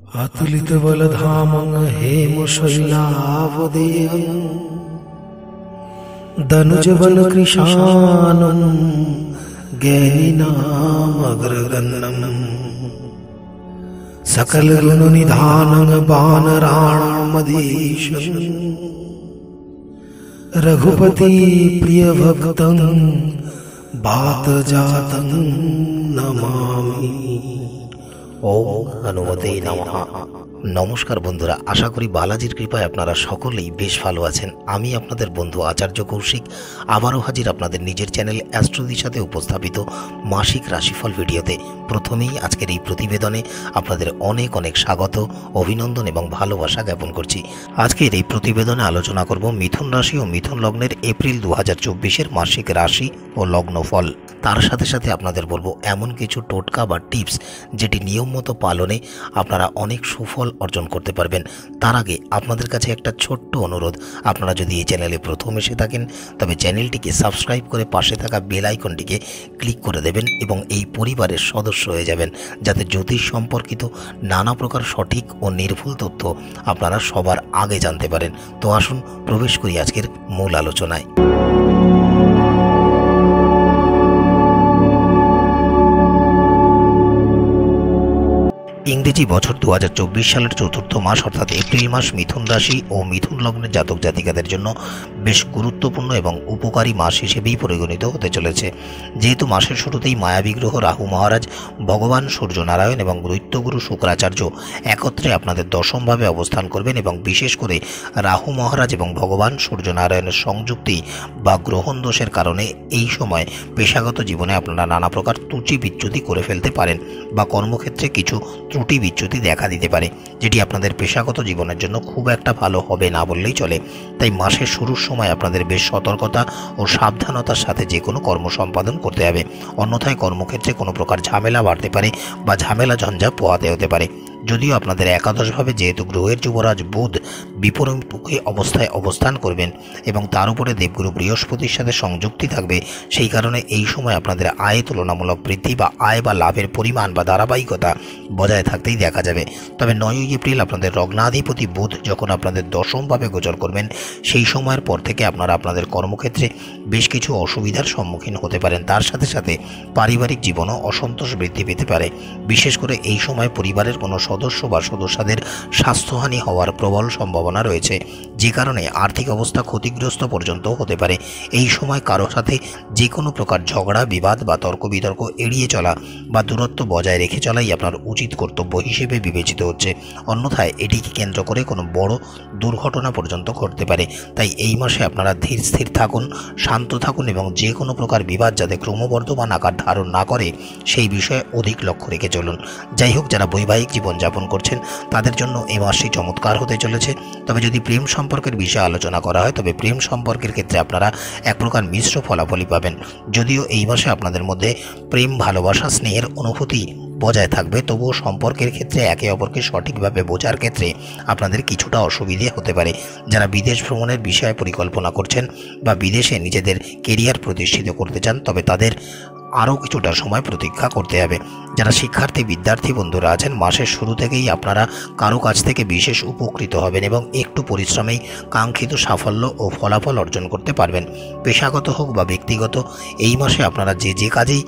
अतुलित बलधामं हेमशैलावदेहं दनुजवनकृशानं ज्ञानिनामग्रगण्यं सकलगुणनिधानं वानराणामधीशं रघुपति प्रियभक्तं वातजातं नमामि। ओम हनुमते नमः। नमस्कार बंधुरा, आशा करी बालाजिर कृपाय आपनारा सकलेई बेश भालो आछेन। आमी आपनादेर बंधु आचार्य कौशिक आबारो हाजिर आपनादेर निजेर चैनल অ্যাস্ট্রোদির সাথে उपस्थापित मासिक राशिफल भिडियोते। प्रथमेई आजकेर এই প্রতিবেদনে আপনাদের অনেক অনেক স্বাগত, অভিনন্দন এবং ভালোবাসা জ্ঞাপন করছি। আজকের এই প্রতিবেদনে আলোচনা করব মিথুন রাশি ও মিথুন লগ্নের এপ্রিল 2024 এর মাসিক রাশি ও লগ্নফল। তার সাথে সাথে আপনাদের বলবো এমন কিছু টোটকা বা টিপস যেটি নিয়ম মতো পালনে আপনারা অনেক সুফল অর্জন করতে পারবেন। তার আগে আপনাদের কাছে একটা ছোট্ট অনুরোধ, আপনারা যদি এই চ্যানেলে প্রথম এসে থাকেন তবে চ্যানেলটিকে সাবস্ক্রাইব করে পাশে থাকা বেল আইকনটিকে ক্লিক করে দেবেন এবং এই পরিবারের সদস্য হয়ে যাবেন, যাতে জ্যোতিষ সম্পর্কিত নানা প্রকার সঠিক ও নির্ভুল তথ্য আপনারা সবার আগে জানতে পারেন। তো আসুন প্রবেশ করি আজকের মূল আলোচনায়। ইংরেজি বছর 2024 সালের চতুর্থ মাস অর্থাৎ এপ্রিল মাস মিথুন রাশি ও মিথুন লগ্নের জাতক জাতিকাদের জন্য বেশ গুরুত্বপূর্ণ এবং উপকারী মাস হিসেবেই পরিগণিত হতে চলেছে। যেহেতু মাসের শুরুতেই মায়াবী গ্রহ রাহু মহারাজ, ভগবান সূর্যনারায়ণ এবং দৈত্যগুরু শুক্রাচার্য একত্রে আপনাদের দশমভাবে অবস্থান করবেন এবং বিশেষ করে রাহু মহারাজ এবং ভগবান সূর্যনারায়ণের সংযুক্তি বা গ্রহণ দোষের কারণে এই সময় পেশাগত জীবনে আপনারা নানা প্রকার ত্রুটি বিচ্যুতি করে ফেলতে পারেন বা কর্মক্ষেত্রে কিছু ত্রুটি বিচ্যুতি দেখা দিতে পারে, যেটি আপনাদের পেশাগত জীবনের জন্য খুব একটা ভালো হবে না বললেই চলে। তাই মাসের শুরুর সময় আপনাদের বেশ সতর্কতা ও সাবধানতার সাথে যে কোনো কর্ম সম্পাদন করতে হবে, অন্যথায় কর্মক্ষেত্রে কোনো প্রকার ঝামেলা বাড়তে পারে বা ঝামেলা ঝঞ্ঝা পোহাতে হতে পারে। যদিও আপনাদের একাদশভাবে যেহেতু গ্রহের যুবরাজ বুধ বিপরীতমুখী অবস্থায় অবস্থান করবেন এবং তার উপরে দেবগুরু বৃহস্পতির সাথে সংযুক্তি থাকবে, সেই কারণে এই সময় আপনাদের আয় তুলনামূলক বৃদ্ধি বা আয় বা লাভের পরিমাণ বা ধারাবাহিকতা বজায় থাকতেই দেখা যাবে। তবে 9 এপ্রিল আপনাদের লগ্নাধিপতি বুধ যখন আপনাদের দশমভাবে গোচর করবেন, সেই সময়ের পর থেকে আপনারা আপনাদের কর্মক্ষেত্রে বেশ কিছু অসুবিধার সম্মুখীন হতে পারেন। তার সাথে সাথে পারিবারিক জীবনও অসন্তোষ বৃদ্ধি পেতে পারে। বিশেষ করে এই সময় পরিবারের কোনো সদস্য বা সদস্যদের স্বাস্থ্যহানি হওয়ার প্রবল সম্ভাবনা রয়েছে, যে কারণে আর্থিক অবস্থা ক্ষতিগ্রস্ত পর্যন্ত হতে পারে। এই সময় কারো সাথে যে কোনো প্রকার ঝগড়া বিবাদ বা তর্ক বিতর্ক এড়িয়ে চলা বা দূরত্ব বজায় রেখে চলাই আপনার উচিত কর্তব্য হিসেবে বিবেচিত হচ্ছে, অন্যথায় এটিকে কেন্দ্র করে কোনো বড় দুর্ঘটনা পর্যন্ত ঘটতে পারে। তাই এই মাসে আপনারা ধীর স্থির থাকুন, শান্ত থাকুন এবং যে কোনো প্রকার বিবাদ যাতে ক্রমবর্ধমান আকার ধারণ না করে সেই বিষয়ে অধিক লক্ষ্য রেখে চলুন। যাই হোক, যারা বৈবাহিক জীবন যাপন করছেন তাদের জন্য এই মাসটি চমৎকার হতে চলেছে। তবে যদি প্রেম সম্পর্কের বিষয়ে আলোচনা করা হয় তবে প্রেম সম্পর্কের ক্ষেত্রে আপনারা এক প্রকার মিশ্র ফলাফলই পাবেন। যদিও এই মাসে আপনাদের মধ্যে প্রেম, ভালোবাসা, স্নেহের অনুভূতি বজায় থাকবে, তবুও সম্পর্কের ক্ষেত্রে একে অপরকে সঠিকভাবে বোঝার ক্ষেত্রে আপনাদের কিছুটা অসুবিধে হতে পারে। যারা বিদেশ ভ্রমণের বিষয়ে পরিকল্পনা করছেন বা বিদেশে নিজেদের কেরিয়ার প্রতিষ্ঠিত করতে চান তবে তাদের আরও কিছুটা সময় প্রতীক্ষা করতে হবে। যারা শিক্ষার্থী বিদ্যার্থী বন্ধুরা আছেন, মাসের শুরু থেকেই আপনারা কারো কাছ থেকে বিশেষ উপকৃত হবেন এবং একটু পরিশ্রমেই কাঙ্ক্ষিত সাফল্য ও ফলাফল অর্জন করতে পারবেন। পেশাগত হোক বা ব্যক্তিগত, এই মাসে আপনারা যে কাজেই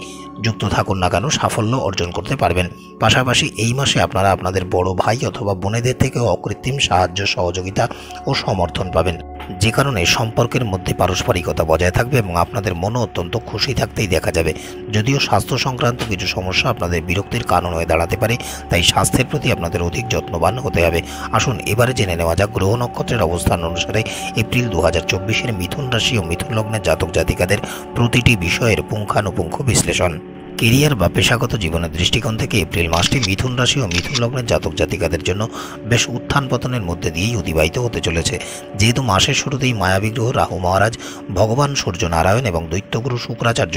যুক্ত থাকুন না কেন সাফল্য অর্জন করতে পারবেন। পাশাপাশি এই মাসে আপনারা আপনাদের বড় ভাই অথবা বোনেদের থেকেও অকৃত্রিম সাহায্য, সহযোগিতা ও সমর্থন পাবেন, যে কারণে সম্পর্কের মধ্যে পারস্পরিকতা বজায় থাকবে এবং আপনাদের মনও অত্যন্ত খুশি থাকতেই দেখা যাবে। যদিও স্বাস্থ্য সংক্রান্ত কিছু সমস্যা আপনাদের বিরক্তির কারণ হয়ে দাঁড়াতে পারে, তাই স্বাস্থ্যের প্রতি আপনাদের অধিক যত্নবান হতে হবে। আসুন এবারে জেনে নেওয়া যাক গ্রহ নক্ষত্রের অবস্থান অনুসারে এপ্রিল 2024 মিথুন রাশি ও মিথুন লগ্নের জাতক জাতিকাদের প্রতিটি বিষয়ের পুঙ্খানুপুঙ্খ বিশ্লেষণ। কেরিয়ার বা পেশাগত জীবনের দৃষ্টিকোণ থেকে এপ্রিল মাসটি মিথুন রাশি ও মিথুন লগ্নের জাতক জাতিকাদের জন্য বেশ উত্থান পতনের মধ্যে দিয়েই অতিবাহিত হতে চলেছে। যেহেতু মাসের শুরুতেই মায়াবী গ্রহ রাহু মহারাজ, ভগবান সূর্যনারায়ণ এবং দৈত্যগুরু শুক্রাচার্য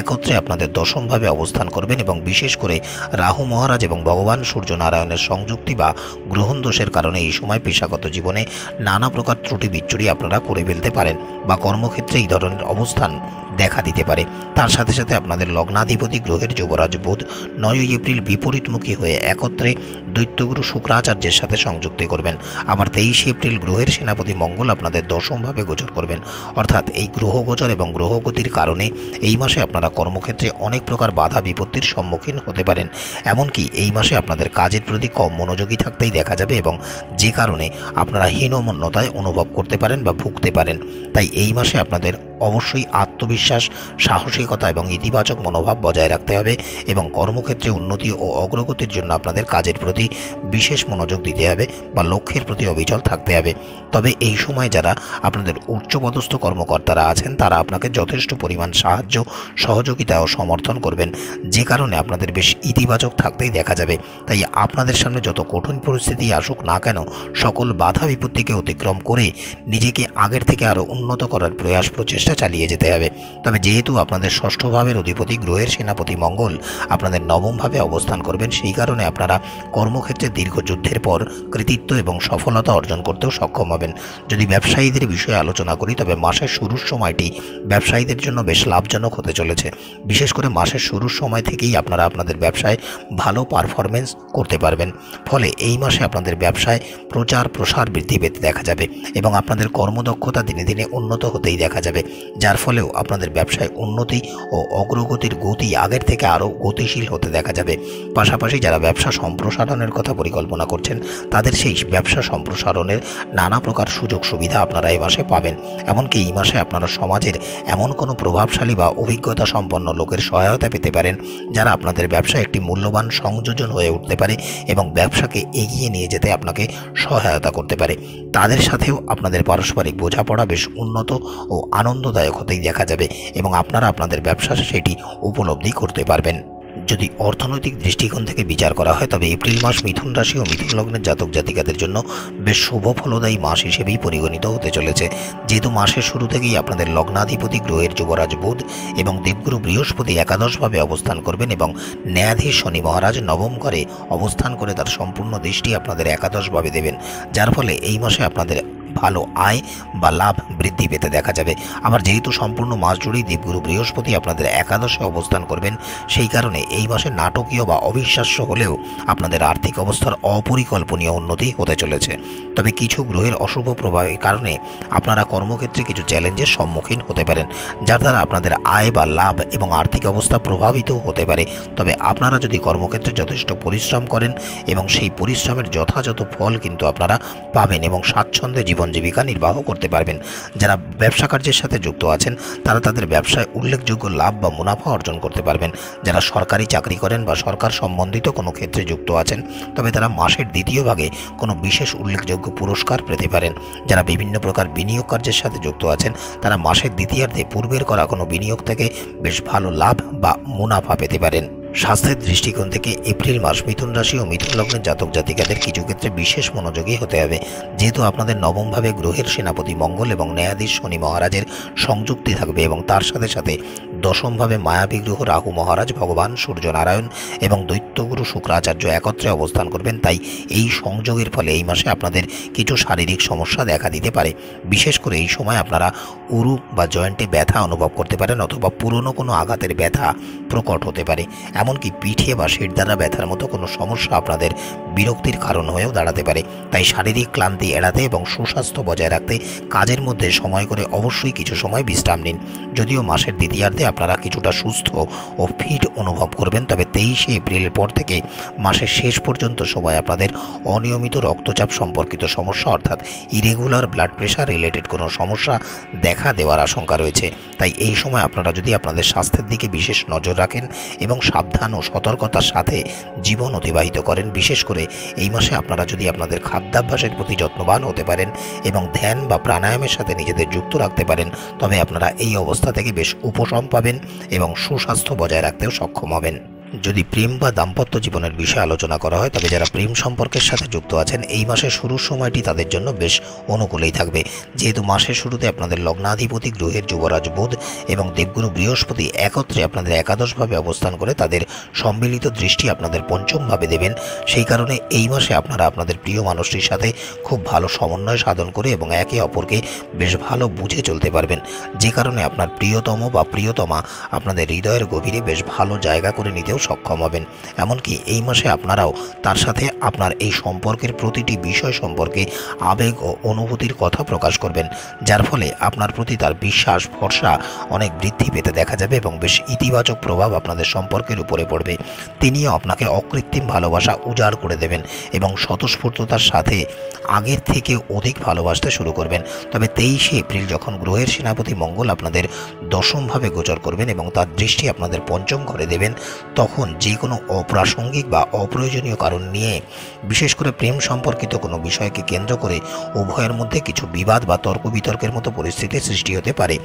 একত্রে আপনাদের দশমভাবে অবস্থান করবেন এবং বিশেষ করে রাহু মহারাজ এবং ভগবান সূর্যনারায়ণের সংযুক্তি বা গ্রহণ দোষের কারণে এই সময় পেশাগত জীবনে নানা প্রকার ত্রুটি বিচ্যুতি আপনারা করে ফেলতে পারেন বা কর্মক্ষেত্রে এই ধরনের অবস্থান দেখা দিতে পারে। তার সাথে সাথে আপনাদের লগ্নাধিপতি গ্রহের যুবরাজ বুধ 9 এপ্রিল বিপরীতমুখী হয়ে একত্রে দৈত্যগুরু শুক্রাচার্যের সাথে সংযুক্তি করবেন। আবার 23 এপ্রিল গ্রহের সেনাপতি মঙ্গল আপনাদের দশমভাবে গোচর করবেন। অর্থাৎ এই গ্রহ গোচর এবং গ্রহগতির কারণে এই মাসে আপনারা কর্মক্ষেত্রে অনেক প্রকার বাধা বিপত্তির সম্মুখীন হতে পারেন। এমনকি এই মাসে আপনাদের কাজের প্রতি কম মনোযোগী থাকতেই দেখা যাবে এবং যে কারণে আপনারা হীনমন্যতায় অনুভব করতে পারেন বা ভুগতে পারেন। তাই এই মাসে আপনাদের অবশ্যই আত্মবিশ্বাস, সাহসিকতা এবং ইতিবাচক মনোভাব বজায় রাখতে হবে এবং কর্মক্ষেত্রে উন্নতি ও অগ্রগতির জন্য আপনাদের কাজের প্রতি বিশেষ মনোযোগ দিতে হবে বা লক্ষ্যের প্রতি অবিচল থাকতে হবে। তবে এই সময় যারা আপনাদের উচ্চপদস্থ কর্মকর্তারা আছেন তারা আপনাকে যথেষ্ট পরিমাণ সাহায্য, সহযোগিতা ও সমর্থন করবেন, যে কারণে আপনাদের বেশ ইতিবাচক থাকতেই দেখা যাবে। তাই আপনাদের সামনে যত কঠিন পরিস্থিতি আসুক না কেন, সকল বাধা বিপত্তিকে অতিক্রম করে নিজেকে আগের থেকে আরও উন্নত করার প্রচেষ্টা চালিয়ে যেতে হবে। তবে যেহেতু আপনাদের ষষ্ঠ ভাবের অধিপতি গ্রহের সেনাপতি মঙ্গল আপনাদের নবম ভাবে অবস্থান করবেন, সেই কারণে আপনারা কর্মক্ষেত্রে দীর্ঘ যুদ্ধের পর কৃতিত্ব এবং সফলতা অর্জন করতেও সক্ষম হবেন। যদি ব্যবসায়ীদের বিষয়ে আলোচনা করি তবে মাসের শুরুর সময়টি ব্যবসায়ীদের জন্য বেশ লাভজনক হতে চলেছে। বিশেষ করে মাসের শুরুর সময় থেকেই আপনারা আপনাদের ব্যবসায় ভালো পারফরমেন্স করতে পারবেন। ফলে এই মাসে আপনাদের ব্যবসায় প্রচার প্রসার বৃদ্ধি পেতে দেখা যাবে এবং আপনাদের কর্মদক্ষতা দিনে দিনে উন্নত হতেই দেখা যাবে, যার ফলেও আপনাদের ব্যবসায় উন্নতি ও অগ্রগতির গতি আগের থেকে আরও গতিশীল হতে দেখা যাবে। পাশাপাশি যারা ব্যবসা সম্প্রসারণের কথা পরিকল্পনা করছেন তাদের সেই ব্যবসা সম্প্রসারণের নানা প্রকার সুযোগ সুবিধা আপনারা এই মাসে পাবেন। এমনকি এই মাসে আপনারা সমাজের এমন কোনো প্রভাবশালী বা অভিজ্ঞতা সম্পন্ন লোকের সহায়তা পেতে পারেন যারা আপনাদের ব্যবসায় একটি মূল্যবান সংযোজন হয়ে উঠতে পারে এবং ব্যবসাকে এগিয়ে নিয়ে যেতে আপনাকে সহায়তা করতে পারে। তাদের সাথেও আপনাদের পারস্পরিক বোঝাপড়া বেশ উন্নত ও আনন্দদায়ক হতেই দেখা যাবে এবং আপনারা আপনাদের ব্যবসা সেটি উপলব্ধি করতে পারবেন। যদি অর্থনৈতিক দৃষ্টিকোণ থেকে বিচার করা হয় তবে এপ্রিল মাস মিথুন রাশি ও মিথুন লগ্নের জাতক জাতিকাদের জন্য বেশ শুভ ফলদায়ী মাস হিসেবেই পরিগণিত হতে চলেছে। যেহেতু মাসের শুরু থেকেই আপনাদের লগ্নাধিপতি গ্রহের যুবরাজ বুধ এবং দেবগুরু বৃহস্পতি একাদশভাবে অবস্থান করবেন এবং ন্যায়াধীশ শনি মহারাজ নবম ঘরে অবস্থান করে তার সম্পূর্ণ দৃষ্টি আপনাদের একাদশভাবে দেবেন, যার ফলে এই মাসে আপনাদের ভালো আয় বা লাভ বৃদ্ধি পেতে দেখা যাবে। আবার যেহেতু সম্পূর্ণ মাস জুড়েই দেবগুরু বৃহস্পতি আপনাদের একাদশে অবস্থান করবেন, সেই কারণে এই মাসে নাটকীয় বা অবিশ্বাস্য হলেও আপনাদের আর্থিক অবস্থার অপরিকল্পনীয় উন্নতি হতে চলেছে। তবে কিছু গ্রহের অশুভ প্রভাবের কারণে আপনারা কর্মক্ষেত্রে কিছু চ্যালেঞ্জের সম্মুখীন হতে পারেন, যার দ্বারা আপনাদের আয় বা লাভ এবং আর্থিক অবস্থা প্রভাবিত হতে পারে। তবে আপনারা যদি কর্মক্ষেত্রে যথেষ্ট পরিশ্রম করেন এবং সেই পরিশ্রমের যথাযথ ফল কিন্তু আপনারা পাবেন এবং স্বাচ্ছন্দ্যে জীবনজীবিকা নির্বাহ করতে পারবেন। যারা ব্যবসা কার্যের সাথে যুক্ত আছেন তারা তাদের ব্যবসায় উল্লেখযোগ্য লাভ বা মুনাফা অর্জন করতে পারবেন। যারা সরকারি চাকরি করেন বা সরকার সম্বন্ধিত কোনো ক্ষেত্রে যুক্ত আছেন তবে তারা মাসের দ্বিতীয় ভাগে কোনো বিশেষ উল্লেখযোগ্য পুরস্কার পেতে পারেন। যারা বিভিন্ন প্রকার বিনিয়োগ কার্যের সাথে যুক্ত আছেন তারা মাসের দ্বিতীয়ার্ধে পূর্বের করা কোনো বিনিয়োগ থেকে বেশ ভালো লাভ বা মুনাফা পেতে পারেন। স্বাস্থ্যের দৃষ্টিকোণ থেকে এপ্রিল মাস মিথুন রাশি ও মিথুন লগ্নের জাতক জাতিকাদের কিছু ক্ষেত্রে বিশেষ মনোযোগী হতে হবে। যেহেতু আপনাদের নবমভাবে গ্রহের সেনাপতি মঙ্গল এবং ন্যায়াধীশ শনি মহারাজের সংযুক্তি থাকবে এবং তার সাথে সাথে দশমভাবে মায়াবী গ্রহ রাহু মহারাজ, ভগবান সূর্যনারায়ণ এবং দৈত্যগুরু শুক্রাচার্য একত্রে অবস্থান করবেন, তাই এই সংযোগের ফলে এই মাসে আপনাদের কিছু শারীরিক সমস্যা দেখা দিতে পারে। বিশেষ করে এই সময় আপনারা উরু বা জয়েন্টে ব্যথা অনুভব করতে পারেন অথবা পুরনো কোনো আঘাতের ব্যথা প্রকট হতে পারে। এমনকি পিঠে বা শিরদাঁড়া ব্যথার মতো কোনো সমস্যা আপনাদের বিরক্তির কারণ হয়েও দাঁড়াতে পারে। তাই শারীরিক ক্লান্তি এড়াতে এবং সুস্বাস্থ্য বজায় রাখতে কাজের মধ্যে সময় করে অবশ্যই কিছু সময় বিশ্রাম নিন। যদিও মাসের দ্বিতীয়ার্ধে আপনারা কিছুটা সুস্থ ও ফিট অনুভব করবেন, তবে 23 এপ্রিলের পর থেকে মাসের শেষ পর্যন্ত সময় আপনাদের অনিয়মিত রক্তচাপ সম্পর্কিত সমস্যা অর্থাৎ ইরেগুলার ব্লাড প্রেশার রিলেটেড কোনো সমস্যা দেখা দেওয়ার আশঙ্কা রয়েছে। তাই এই সময় আপনারা যদি আপনাদের স্বাস্থ্যের দিকে বিশেষ নজর রাখেন এবং সাবধান ও সতর্কতার সাথে জীবন অতিবাহিত করেন, বিশেষ করে এই মাসে আপনারা যদি আপনাদের খাদ্যাভ্যাসের প্রতি যত্নবান হতে পারেন এবং ধ্যান বা প্রাণায়ামের সাথে নিজেদের যুক্ত রাখতে পারেন, তবে আপনারা এই অবস্থা থেকে বেশ উপশম পাবেন এবং সুস্বাস্থ্য বজায় রাখতেও সক্ষম হবেন। যদি প্রেম বা দাম্পত্য জীবনের বিষয়ে আলোচনা করা হয়, তবে যারা প্রেম সম্পর্কের সাথে যুক্ত আছেন এই মাসের শুরুর সময়টি তাদের জন্য বেশ অনুকূলেই থাকবে। যেহেতু মাসের শুরুতে আপনাদের লগ্নাধিপতি গ্রহের যুবরাজ বুধ এবং দেবগুরু বৃহস্পতি একত্রে আপনাদের একাদশভাবে অবস্থান করে তাদের সম্মিলিত দৃষ্টি আপনাদের পঞ্চমভাবে দেবেন, সেই কারণে এই মাসে আপনারা আপনাদের প্রিয় মানুষটির সাথে খুব ভালো সমন্বয় সাধন করে এবং একে অপরকে বেশ ভালো বুঝে চলতে পারবেন, যে কারণে আপনার প্রিয়তম বা প্রিয়তমা আপনাদের হৃদয়ের গভীরে বেশ ভালো জায়গা করে নিতেও সক্ষম হবেন। এমনকি এই মাসে আপনারাও তার সাথে আপনার এই সম্পর্কের প্রতিটি বিষয় সম্পর্কে আবেগ ও অনুভূতির কথা প্রকাশ করবেন, যার ফলে আপনার প্রতি তার বিশ্বাস ভরসা অনেক বৃদ্ধি পেতে দেখা যাবে এবং বেশ ইতিবাচক প্রভাব আপনাদের সম্পর্কের উপরে পড়বে। তিনিও আপনাকে অকৃত্রিম ভালোবাসা উজাড় করে দেবেন এবং স্বতঃস্ফূর্ততার সাথে আগের থেকে অধিক ভালোবাসতে শুরু করবেন। তবে 23শে এপ্রিল যখন গ্রহের সেনাপতি মঙ্গল আপনাদের দশমভাবে গোচর করবেন এবং তার দৃষ্টি আপনাদের পঞ্চম ঘরে দেবেন, তখন যে কোনো অপ্রাসঙ্গিক বা অপ্রয়োজনীয় কারণ নিয়ে বিশেষ করে প্রেম সম্পর্কিত কোনো বিষয়কে কেন্দ্র করে উভয়ের মধ্যে কিছু বিবাদ বা তর্ক বিতর্কের মতো পরিস্থিতির সৃষ্টি হতে পারে।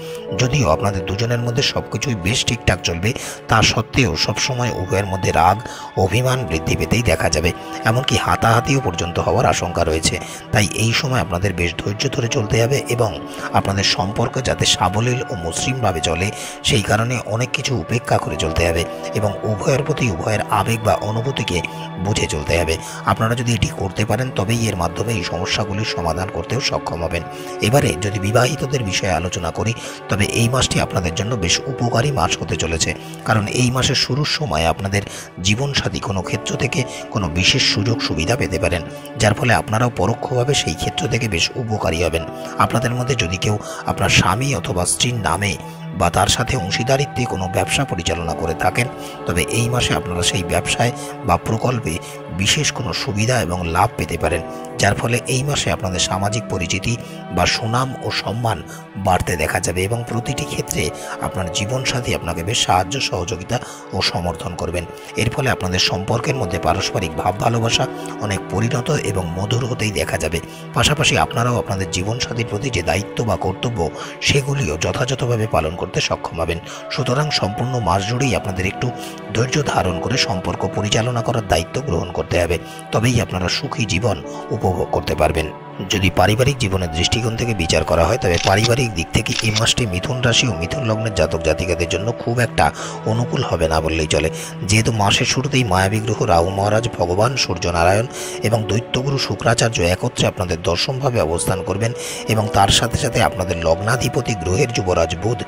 যদিও আপনাদের দুজনের মধ্যে সবকিছুই বেশ ঠিকঠাক চলবে, তা সত্ত্বেও সবসময় উভয়ের মধ্যে রাগ অভিমান বৃদ্ধি পেতেই দেখা যাবে, এমনকি হাতাহাতিও পর্যন্ত হওয়ার আশঙ্কা রয়েছে। তাই এই সময় আপনাদের বেশ ধৈর্য ধরে চলতে হবে এবং আপনাদের সম্পর্ক যাতে সাবলীল ও মসৃণভাবে চলে সেই কারণে অনেক কিছু উপেক্ষা করে চলতে হবে এবং উভয়ের প্রতি উভয়ের আবেগ বা অনুভূতিকে বুঝে চলতে হবে। আপনারা যদি এটি করতে পারেন তবেই এর মাধ্যমে এই সমস্যাগুলির সমাধান করতেও সক্ষম হবেন। এবারে যদি বিবাহিতদের বিষয়ে আলোচনা করি, তবে এই মাসটি আপনাদের জন্য বেশ উপকারী মাস হতে চলেছে, কারণ এই মাসের শুরুর সময় আপনাদের জীবনসাথী কোনো ক্ষেত্র থেকে কোনো বিশেষ সুযোগ সুবিধা পেতে পারেন, যার ফলে আপনারাও পরোক্ষভাবে সেই ক্ষেত্র থেকে বেশ উপকারী হবেন। আপনাদের মধ্যে যদি কেউ আপনার স্বামী অথবা স্ত্রীর নামে বা তার সাথে অংশীদারিত্বে কোনো ব্যবসা পরিচালনা করে থাকেন, তবে এই মাসে আপনারা সেই ব্যবসায় বা প্রকল্পে বিশেষ কোনো সুবিধা এবং লাভ পেতে পারেন, যার ফলে এই মাসে আপনাদের সামাজিক পরিচিতি বা সুনাম ও সম্মান বাড়তে দেখা যাবে এবং প্রতিটি ক্ষেত্রে আপনার জীবনসাথী আপনাকে বেশ সাহায্য সহযোগিতা ও সমর্থন করবেন। এর ফলে আপনাদের সম্পর্কের মধ্যে পারস্পরিক ভাব ভালোবাসা অনেক পরিণত এবং মধুর হতেই দেখা যাবে। পাশাপাশি আপনারাও আপনাদের জীবনসাথীর প্রতি যে দায়িত্ব বা কর্তব্য সেগুলিও যথাযথভাবে পালন করতে সক্ষম হবেন। সুতরাং সম্পূর্ণ মাস জুড়েই আপনাদের একটু ধৈর্য ধারণ করে সম্পর্ক পরিচালনা করার দায়িত্ব গ্রহণ করতে হবে, তবেই আপনারা সুখী জীবন উপভোগ করতে পারবেন। যদি পারিবারিক জীবনের দৃষ্টিকোণ থেকে বিচার করা হয়, তবে পারিবারিক দিক থেকে এই মাসটি মিথুন রাশি ও মিথুন লগ্নের জাতক জাতিকাদের জন্য খুব একটা অনুকূল হবে না বললেই চলে। যেহেতু মাসের শুরুতেই মায়াবী গ্রহ রাহু মহারাজ, ভগবান সূর্যনারায়ণ এবং দৈত্যগুরু শুক্রাচার্য একত্রে আপনাদের দশমভাবে অবস্থান করবেন এবং তার সাথে সাথে আপনাদের লগ্নাধিপতি গ্রহের যুবরাজ বুধ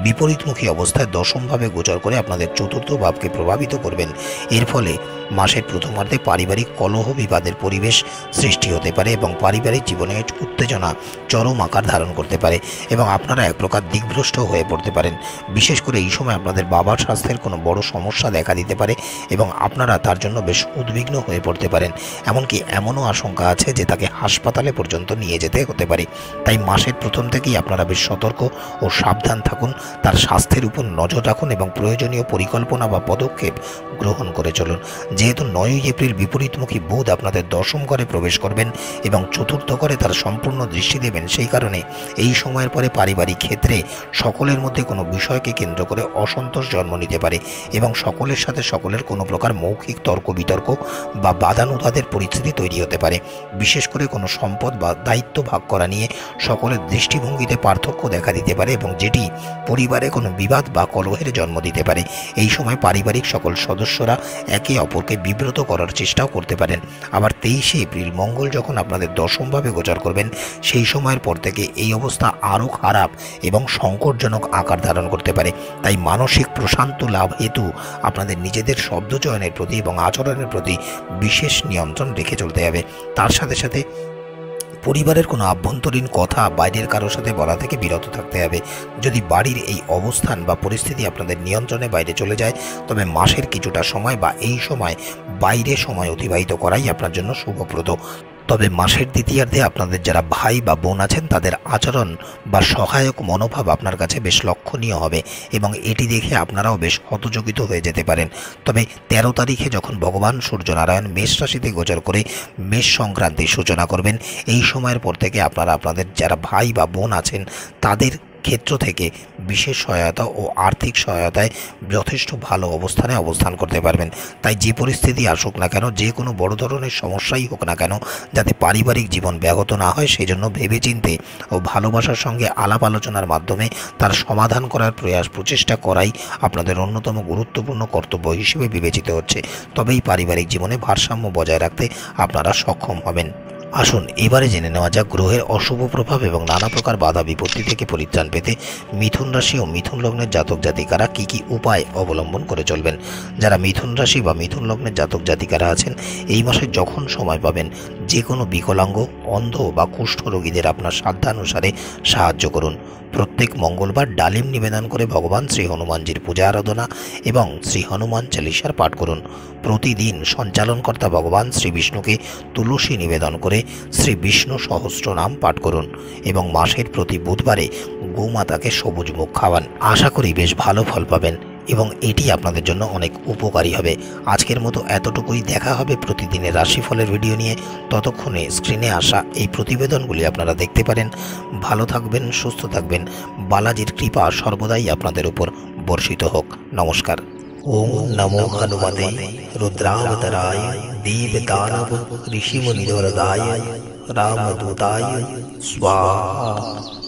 বিপরীতমুখী অবস্থায় দশমভাবে গোচর করে আপনাদের চতুর্থ ভাবকে প্রভাবিত করবেন। এর ফলে মাসের প্রথমার্ধে পারিবারিক কলহ বিবাদের পরিবেশ সৃষ্টি হতে পারে এবং পারিবারিক জীবনে উত্তেজনা চরম আকার ধারণ করতে পারে এবং আপনারা এক প্রকার দিকভ্রষ্ট হয়ে পড়তে পারেন। বিশেষ করে এই সময় আপনাদের বাবার স্বাস্থ্যের কোনো বড় সমস্যা দেখা দিতে পারে এবং আপনারা তার জন্য বেশ উদ্বিগ্ন হয়ে পড়তে পারেন। এমনকি এমনও আশঙ্কা আছে যে তাকে হাসপাতালে পর্যন্ত নিয়ে যেতে হতে পারে। তাই মাসের প্রথম থেকেই আপনারা বেশ সতর্ক ও সাবধান থাকুন, তার স্বাস্থ্যের উপর নজর রাখুন এবং প্রয়োজনীয় পরিকল্পনা বা পদক্ষেপ গ্রহণ করে চলুন। যেহেতু 9ই এপ্রিল বিপরীতমুখী বুধ আপনাদের দশম ঘরে প্রবেশ করবেন এবং চতুর্থ ঘরে তার সম্পূর্ণ দৃষ্টি দেবেন, সেই কারণে এই সময়ের পরে পারিবারিক ক্ষেত্রে সকলের মধ্যে কোনো বিষয়কে কেন্দ্র করে অসন্তোষ জন্ম নিতে পারে এবং সকলের সাথে সকলের কোনো প্রকার মৌখিক তর্ক বিতর্ক বা বাদানুবাদের পরিস্থিতি তৈরি হতে পারে। বিশেষ করে কোনো সম্পদ বা দায়িত্ব ভাগ করা নিয়ে সকলের দৃষ্টিভঙ্গিতে পার্থক্য দেখা দিতে পারে এবং যেটি পরিবারে কোনো বিবাদ বা কলহের জন্ম দিতে পারে। এই সময় পারিবারিক সকল সদস্যরা একে অপরকে বিব্রত করার চেষ্টাও করতে পারেন। আবার 23শে এপ্রিল মঙ্গল যখন আপনাদের দশমভাবে গোচর করবেন, সেই সময়ের পর থেকে এই অবস্থা আরও খারাপ এবং সংকটজনক আকার ধারণ করতে পারে। তাই মানসিক প্রশান্ত লাভ হেতু আপনাদের নিজেদের শব্দ চয়নের প্রতি এবং আচরণের প্রতি বিশেষ নিয়ন্ত্রণ রেখে চলতে হবে। তার সাথে সাথে পরিবারের কোনো আভ্যন্তরীণ কথা বাইরের কারোর সাথে বলা থেকে বিরত থাকতে হবে। যদি বাড়ির এই অবস্থান বা পরিস্থিতি আপনাদের নিয়ন্ত্রণে বাইরে চলে যায়, তবে মাসের কিছুটা সময় বা এই সময় বাইরে সময় অতিবাহিত করাই আপনার জন্য শুভপ্রদ। তবে মাসের দ্বিতীয়ার্ধে আপনাদের যারা ভাই বা বোন আছেন তাদের আচরণ বা সহায়ক মনোভাব আপনার কাছে বেশ লক্ষণীয় হবে এবং এটি দেখে আপনারাও বেশ হতচকিত হয়ে যেতে পারেন। তবে 13 তারিখে যখন ভগবান সূর্যনারায়ণ মেষ রাশিতে গোচর করে মেষ সংক্রান্তির সূচনা করবেন, এই সময়ের পর থেকে আপনারা আপনাদের যারা ভাই বা বোন আছেন তাদের ক্ষেত্র থেকে বিশেষ সহায়তা ও আর্থিক সহায়তায় যথেষ্ট ভালো অবস্থানে অবস্থান করতে পারবেন। তাই যে পরিস্থিতি আসুক না কেন, যে কোনো বড় ধরনের সমস্যাই হোক না কেন, যাতে পারিবারিক জীবন ব্যাহত না হয় সেই জন্য ভেবেচিন্তে ও ভালোবাসার সঙ্গে আলাপ আলোচনার মাধ্যমে তার সমাধান করার প্রচেষ্টা করাই আপনাদের অন্যতম গুরুত্বপূর্ণ কর্তব্য হিসেবে বিবেচিত হচ্ছে। তবেই পারিবারিক জীবনে ভারসাম্য বজায় রাখতে আপনারা সক্ষম হবেন। আসুন এবারে জেনে নেওয়া যাক গ্রহের অশুভ প্রভাব এবং নানা প্রকার বাধা বিপত্তি থেকে পরিত্রাণ পেতে মিথুন রাশি ও মিথুন লগ্নের জাতক জাতিকারা কী কী উপায় অবলম্বন করে চলবেন। যারা মিথুন রাশি বা মিথুন লগ্নের জাতক জাতিকারা আছেন, এই মাসে যখন সময় পাবেন যে কোনো বিকলাঙ্গ, অন্ধ বা কুষ্ঠ রোগীদের আপনার সাধ্যানুসারে সাহায্য করুন। প্রত্যেক মঙ্গলবার ডালিম নিবেদন করে ভগবান শ্রী হনুমানজির পূজা আরাধনা এবং শ্রী হনুমান চালিসার পাঠ করুন। প্রতিদিন সঞ্চালনকর্তা ভগবান শ্রী বিষ্ণুকে তুলসী নিবেদন করে শ্রী বিষ্ণু সহস্র নাম পাঠ করুন এবং মাসের প্রতি বুধবারে গোমাতাকে সবুজ মুখ খাওয়ান। আশা করি বেশ ভালো ফল পাবেন এবং এটি আপনাদের জন্য অনেক উপকারী হবে। আজকের মতো এতটুকুই। দেখা হবে প্রতিদিনের রাশিফলের ভিডিও নিয়ে। ততক্ষণে স্ক্রিনে আসা এই প্রতিবেদনগুলি আপনারা দেখতে পারেন। ভালো থাকবেন, সুস্থ থাকবেন। বালাজির কৃপা সর্বদাই আপনাদের উপর বর্ষিত হোক। নমস্কার। ওম নমো হনুমতে রুদ্রাবতারায় দেবদানব ঋষিমুনিবরদায় রামদূতায় স্বাহা।